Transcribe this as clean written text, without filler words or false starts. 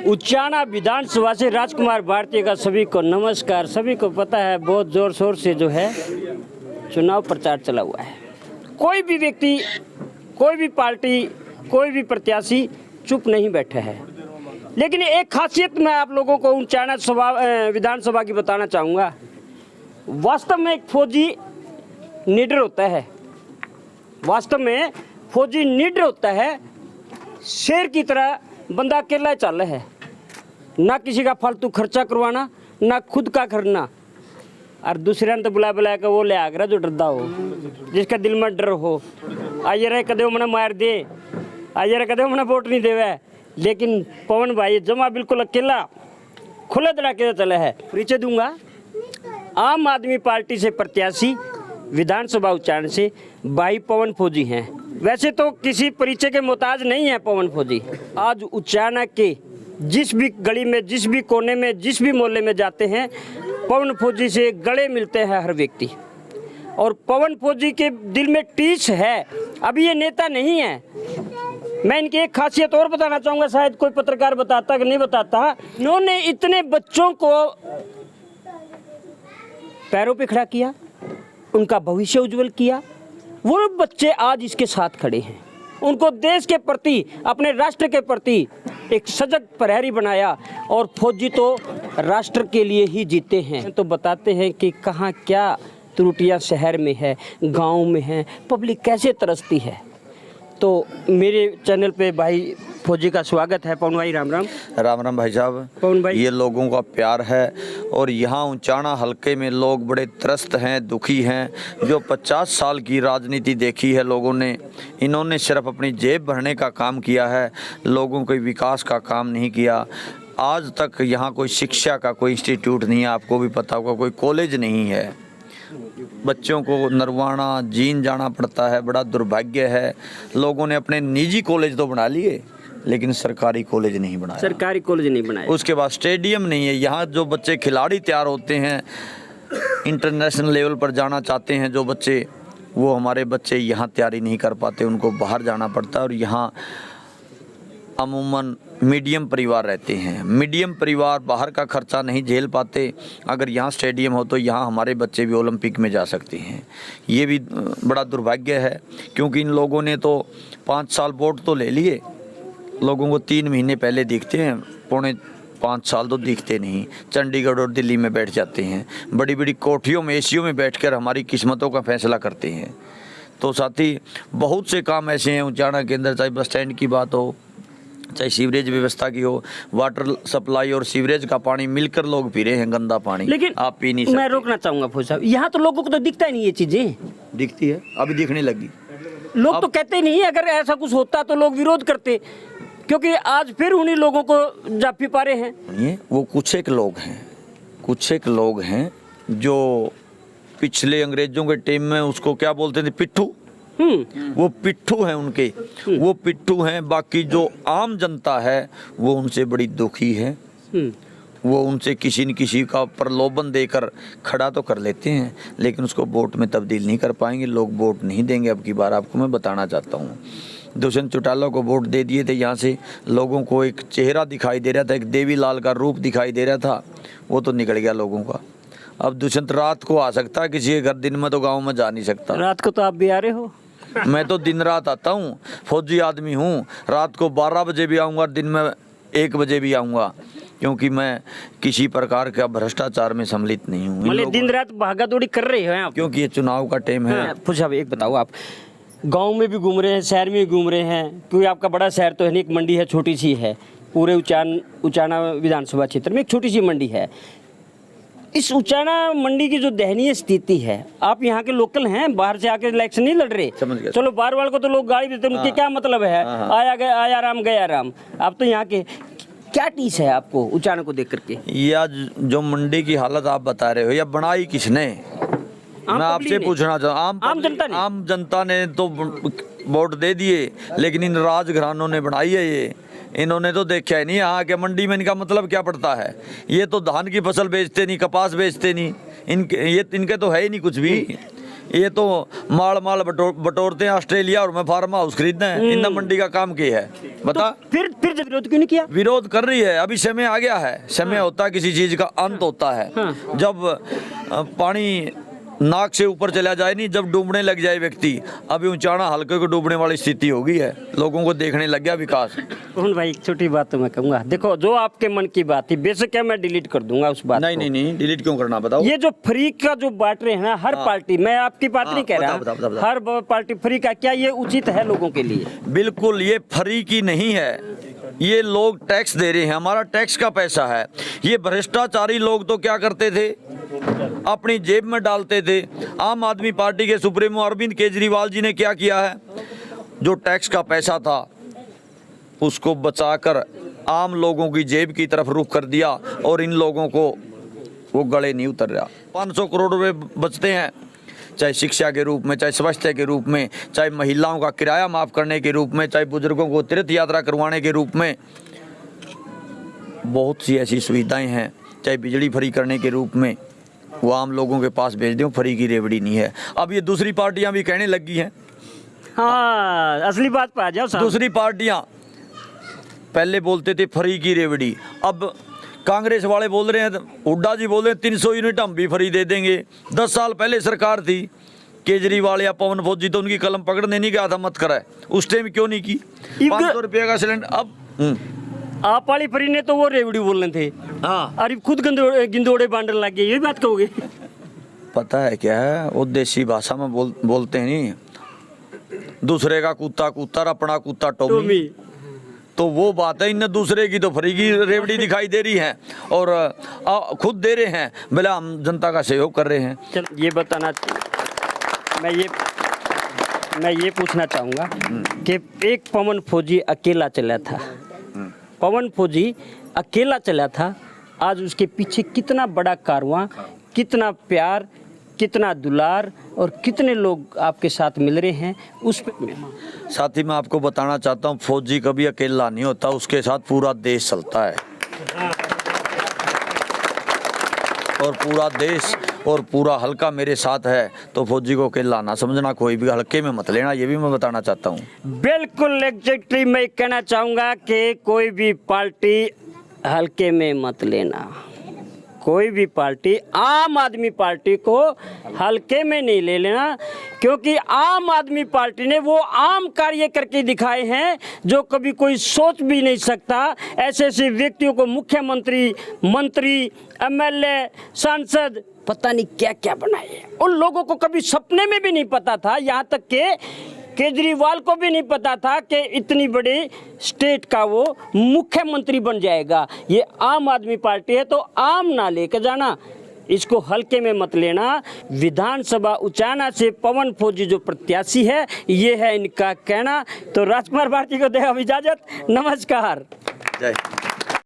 उचाना विधानसभा से राजकुमार भारती का सभी को नमस्कार। सभी को पता है बहुत जोर शोर से जो है चुनाव प्रचार चला हुआ है। कोई भी व्यक्ति, कोई भी पार्टी, कोई भी प्रत्याशी चुप नहीं बैठा है। लेकिन एक खासियत मैं आप लोगों को उचाना विधानसभा की बताना चाहूँगा। वास्तव में एक फौजी निडर होता है, वास्तव में फौजी निडर होता है। शेर की तरह बंदा अकेला चल है, ना किसी का फालतू खर्चा करवाना, ना खुद का करना। और दूसरे ने तो बुला बुला के वो ले आगरा जो डरदा हो, जिसका दिल में डर हो। आइए रहे कदे मैंने मार दे, आइए रहे कदे मैंने वोट नहीं देवे। लेकिन पवन भाई जमा बिल्कुल अकेला खुले धड़ाके से चले है। परिचय दूंगा, आम आदमी पार्टी से प्रत्याशी विधानसभा उचाना से भाई पवन फौजी हैं। वैसे तो किसी परिचय के मोहताज नहीं है पवन फौजी। आज उचाना के जिस भी गली में, जिस भी कोने में, जिस भी मोहल्ले में जाते हैं, पवन फौजी से गले मिलते हैं हर व्यक्ति। और पवन फौजी के दिल में टीस है। अभी ये नेता नहीं है। मैं इनकी एक खासियत और बताना चाहूँगा, शायद कोई पत्रकार बताता कि नहीं बताता। इन्होंने इतने बच्चों को पैरों पे खड़ा किया, उनका भविष्य उज्जवल किया। वो बच्चे आज इसके साथ खड़े हैं। उनको देश के प्रति, अपने राष्ट्र के प्रति एक सजग प्रहरी बनाया। और फौजी तो राष्ट्र के लिए ही जीते हैं। तो बताते हैं कि कहाँ क्या त्रुटियां शहर में है, गांव में है, पब्लिक कैसे तरसती है। तो मेरे चैनल पे भाई फौजी का स्वागत है। पवन भाई राम राम। राम राम भाई साहब। पवन भाई, ये लोगों का प्यार है और यहाँ उचाना हलके में लोग बड़े त्रस्त हैं, दुखी हैं। जो 50 साल की राजनीति देखी है लोगों ने, इन्होंने सिर्फ अपनी जेब भरने का काम किया है, लोगों के विकास का काम नहीं किया। आज तक यहाँ कोई शिक्षा का कोई इंस्टीट्यूट नहीं है, आपको भी पता होगा, कोई कॉलेज नहीं है। बच्चों को नरवाना जीन जाना पड़ता है, बड़ा दुर्भाग्य है। लोगों ने अपने निजी कॉलेज तो बना लिए लेकिन सरकारी कॉलेज नहीं बनाया, सरकारी कॉलेज नहीं बनाया। उसके बाद स्टेडियम नहीं है। यहाँ जो बच्चे खिलाड़ी तैयार होते हैं, इंटरनेशनल लेवल पर जाना चाहते हैं जो बच्चे, वो हमारे बच्चे यहाँ तैयारी नहीं कर पाते, उनको बाहर जाना पड़ता है। और यहाँ अमूमन मीडियम परिवार रहते हैं। मीडियम परिवार बाहर का खर्चा नहीं झेल पाते। अगर यहाँ स्टेडियम हो तो यहाँ हमारे बच्चे भी ओलंपिक में जा सकते हैं। ये भी बड़ा दुर्भाग्य है, क्योंकि इन लोगों ने तो 5 साल वोट तो ले लिए, लोगों को 3 महीने पहले दिखते हैं, पौने 5 साल तो दिखते नहीं। चंडीगढ़ और दिल्ली में बैठ जाते हैं, बड़ी बड़ी कोठियों में, एसियों में बैठकर हमारी किस्मतों का फैसला करते हैं। तो साथी बहुत से काम ऐसे हैं उचाना के अंदर, चाहे बस स्टैंड की बात हो, चाहे सीवरेज व्यवस्था की हो, वाटर सप्लाई और सीवरेज का पानी मिलकर लोग पी रहे हैं गंदा पानी। लेकिन आप पी नहीं सकते। मैं रोकना चाहूँगा फौजी साहब, यहाँ तो लोगों को तो दिखता ही नहीं ये चीज़ें। दिखती है, अभी दिखने लगी। लोग तो कहते ही नहीं। अगर ऐसा कुछ होता तो लोग विरोध करते, क्योंकि आज फिर उन्हीं लोगों को जाफी पा रहे हैं। वो कुछ एक लोग हैं जो पिछले अंग्रेजों के टाइम में उसको क्या बोलते थे, पिट्ठू। वो पिट्ठू हैं उनके, वो पिट्ठू हैं। बाकी जो आम जनता है वो उनसे बड़ी दुखी है। वो उनसे किसी न किसी का प्रलोभन देकर खड़ा तो कर लेते हैं, लेकिन उसको वोट में तब्दील नहीं कर पाएंगे। लोग वोट नहीं देंगे अब की बार, आपको मैं बताना चाहता हूँ। दुष्यंत चौटाला को वोट दे दिए थे, यहाँ से लोगों को एक चेहरा दिखाई दे रहा था, एक देवी लाल का रूप दिखाई दे रहा था, वो तो निकल गया लोगों का। अब दुष्यंत रात को आ सकता है किसी के घर, दिन में तो गाँव में जा नहीं सकता। रात को तो आप भी आ रहे हो। मैं तो दिन रात आता हूँ, फौजी आदमी हूँ। रात को 12 बजे भी आऊँगा, दिन में 1 बजे भी आऊँगा, क्योंकि मैं किसी प्रकार का भ्रष्टाचार में सम्मिलित नहीं हूँ। मतलब दिन रात भागा दौड़ी कर रहे हैं आप, क्योंकि ये चुनाव का टाइम है। फौजी साहब एक बताओ, आप गांव में भी घूम रहे हैं, शहर में भी घूम रहे हैं, क्योंकि आपका बड़ा शहर तो है नहीं, एक मंडी है, छोटी सी है, पूरे उचाना विधानसभा क्षेत्र में एक छोटी सी मंडी है। इस उचाना मंडी की जो दयनीय स्थिति है, आप यहाँ के लोकल हैं, बाहर से आके इलेक्शन नहीं लड़ रहे। समझ गया। चलो बाहर वाले को तो लोग गाड़ी देते हैं, उनके क्या मतलब है, आया गया, आया राम गया राम। आप तो यहाँ के, क्या टीस है आपको उचाना को देख करके? या जो मंडी की हालत आप बता रहे हो, या बनाई किसने? मैं आपसे पूछना चाहता हूँ। आम जनता ने तो वोट दे दिए, लेकिन इन राजघरानों ने बनाई है ये। इन्होंने तो देखा ही नहीं यहाँ के मंडी में इनका मतलब क्या पड़ता है। ये तो धान की फसल बेचते नहीं, कपास बेचते नहीं, इनके तो है ही नहीं कुछ भी। ये तो माल बटोरते हैं ऑस्ट्रेलिया और मैं फार्म हाउस खरीदना है, इन्ना मंडी का काम किया है बता। तो फिर विरोध क्यों नहीं किया? विरोध कर रही है, अभी समय आ गया है। समय होता है किसी चीज का अंत होता है। जब पानी नाक से ऊपर चला जाए नहीं, जब डूबने लग जाए व्यक्ति, अभी ऊंचाना हल्के को डूबने वाली स्थिति हो गई है, लोगों को देखने लग गया विकास। रोहन भाई एक छोटी बात तो मैं कहूँगा, देखो जो आपके मन की बात थी बेशक है मैं डिलीट कर दूंगा उस बात को। नहीं डिलीट क्यों करना बताओ। ये जो फ्री का जो बांट रहे हैं ना हर पार्टी, मैं आपकी बात नहीं कह रहा, बता। हर पार्टी फ्री का, क्या ये उचित है लोगों के लिए? बिल्कुल ये फ्री की नहीं है, ये लोग टैक्स दे रहे हैं, हमारा टैक्स का पैसा है। ये भ्रष्टाचारी लोग तो क्या करते थे, अपनी जेब में डालते थे। आम आदमी पार्टी के सुप्रीमो अरविंद केजरीवाल जी ने क्या किया है, जो टैक्स का पैसा था उसको बचाकर आम लोगों की जेब की तरफ रुख कर दिया, और इन लोगों को वो गले नहीं उतर रहा। 500 करोड़ रुपए बचते हैं, चाहे शिक्षा के रूप में, चाहे स्वास्थ्य के रूप में, चाहे महिलाओं का किराया माफ करने के रूप में, चाहे बुजुर्गों को तीर्थ यात्रा करवाने के रूप में, बहुत सी ऐसी सुविधाएं हैं, चाहे बिजली फ्री करने के रूप में, वो आम लोगों के पास भेज दें। फ्री की रेवड़ी नहीं है। अब ये दूसरी पार्टियां भी कहने लगी हैं। हाँ असली बात पे आ जाओ साहब। दूसरी पार्टियां पहले बोलते थे फ्री की रेवड़ी, अब कांग्रेस वाले बोल रहे हैं, हुड्डा जी बोल रहे हैं 300 यूनिट हम भी फ्री दे देंगे। 10 साल पहले सरकार थी केजरीवाल या पवन फौजी, तो उनकी कलम पकड़ने नहीं गया था मत कराए, उस टाइम क्यों नहीं की? 500 रुपये का सिलेंडर। अब आप वाली फ्री ने तो वो रेवड़ी बोल रहे थे, हाँ अरे खुद गिंदोड़े बांटने लग गए, ये बात कहोगे? पता है क्या है, वो देसी भाषा में बोलते हैं नहीं, दूसरे का कुत्ता कुत्तर अपना कुत्ता टोमी। तो वो बात है, इन दूसरे की तो फ्री की रेवड़ी दिखाई दे रही है और खुद दे रहे हैं, भले हम जनता का सहयोग कर रहे हैं। चल ये बताना, मैं ये पूछना चाहूँगा कि एक पवन फौजी अकेला चला था, पवन फौजी अकेला चला था, आज उसके पीछे कितना बड़ा कारवां, कितना प्यार, कितना दुलार और कितने लोग आपके साथ मिल रहे हैं उस पे। साथ ही मैं आपको बताना चाहता हूँ, फौजी कभी अकेला नहीं होता, उसके साथ पूरा देश चलता है। और पूरा देश और पूरा हल्का मेरे साथ है, तो फौजी को अकेला ना समझना, कोई भी हल्के में मत लेना, ये भी मैं बताना चाहता हूँ। बिल्कुल एग्जैक्टली मैं कहना चाहूँगा कि कोई भी पार्टी हल्के में मत लेना, कोई भी पार्टी, आम आदमी पार्टी को हल्के में नहीं ले लेना, क्योंकि आम आदमी पार्टी ने वो आम कार्य करके दिखाए हैं जो कभी कोई सोच भी नहीं सकता। ऐसे ऐसे व्यक्तियों को मुख्यमंत्री, मंत्री, एमएलए, सांसद, पता नहीं क्या क्या बनाए, उन लोगों को कभी सपने में भी नहीं पता था, यहाँ तक के केजरीवाल को भी नहीं पता था कि इतनी बड़ी स्टेट का वो मुख्यमंत्री बन जाएगा। ये आम आदमी पार्टी है, तो आम ना लेकर जाना, इसको हल्के में मत लेना। विधानसभा उचाना से पवन फौजी जो प्रत्याशी है, ये है इनका कहना। तो राजकुमार भारती को दे अब इजाजत, नमस्कार। जय